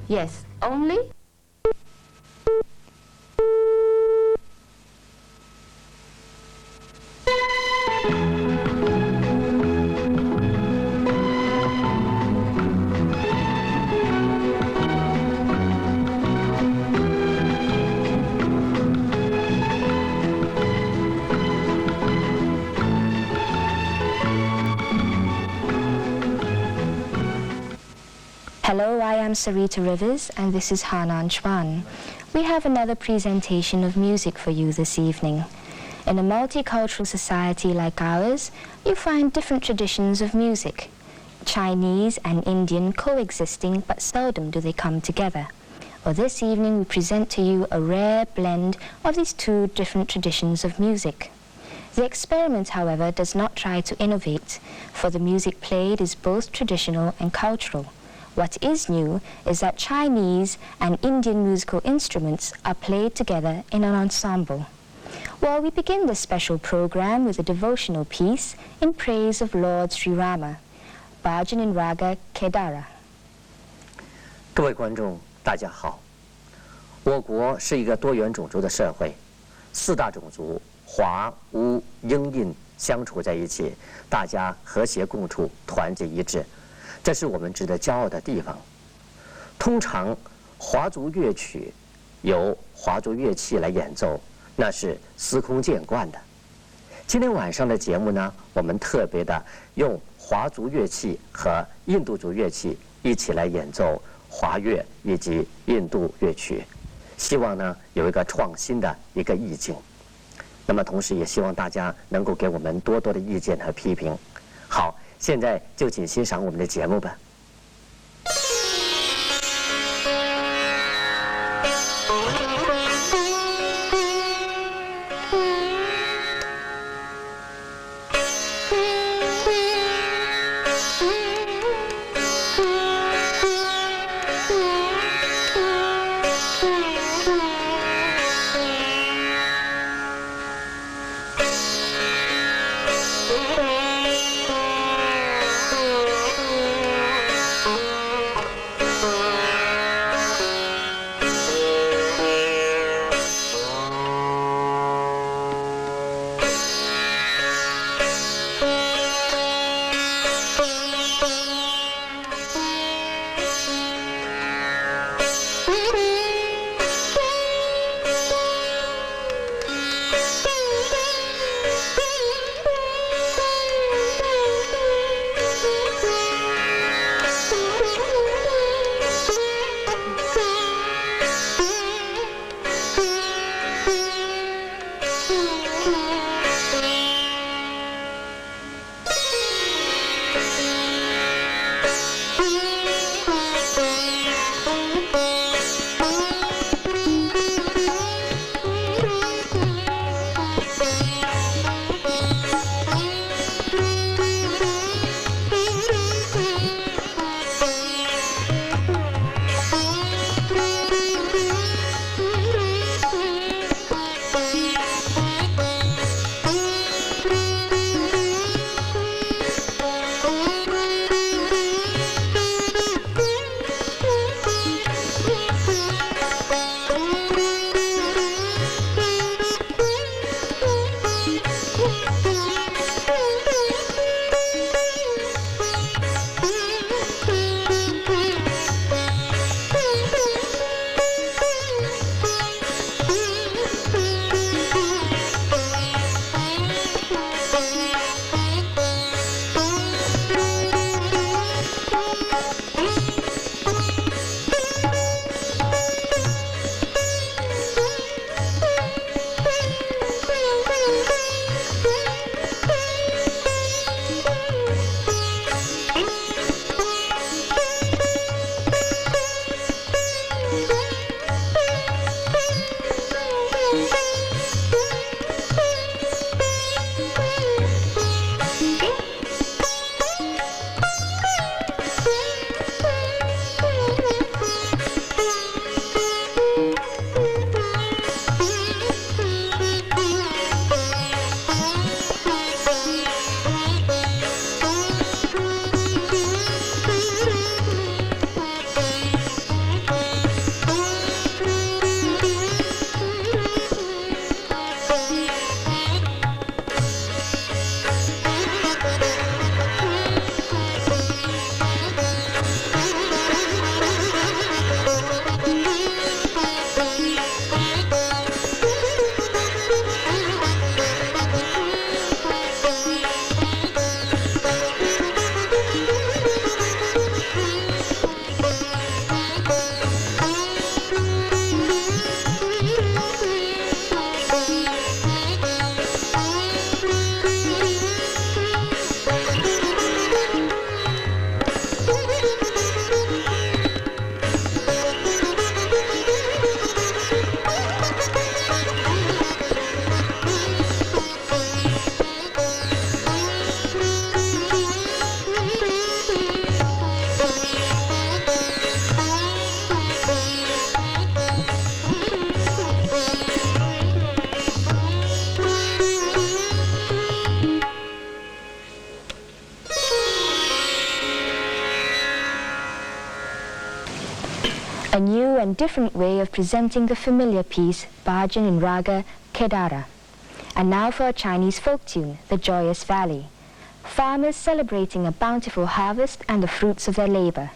Yes, only? Hello, I am Sarita Rivers and this is Hanan Chwan. We have another presentation of music for you this evening. In a multicultural society like ours, you find different traditions of music. Chinese and Indian coexisting, but seldom do they come together. Well, this evening we present to you a rare blend of these two different traditions of music. The experiment, however, does not try to innovate, for the music played is both traditional and cultural. What is new is that Chinese and Indian musical instruments are played together in an ensemble. Well, we begin this special program with a devotional piece in praise of Lord Sri Rama, Bhajan in Raga Kedara. 各位观众，大家好。我国是一个多元种族的社会，四大种族华、乌、英、印相处在一起，大家和谐共处，团结一致。 这是我们值得骄傲的地方。通常，华族乐曲由华族乐器来演奏，那是司空见惯的。今天晚上的节目呢，我们特别的用华族乐器和印度族乐器一起来演奏华乐以及印度乐曲，希望呢有一个创新的一个意境。那么同时也希望大家能够给我们多多的意见和批评。好。 现在就请欣赏我们的节目吧。a new and different way of presenting the familiar piece, Bhajan in Raga Kedara. And now for a Chinese folk tune, The Joyous Valley. Farmers celebrating a bountiful harvest and the fruits of their labor.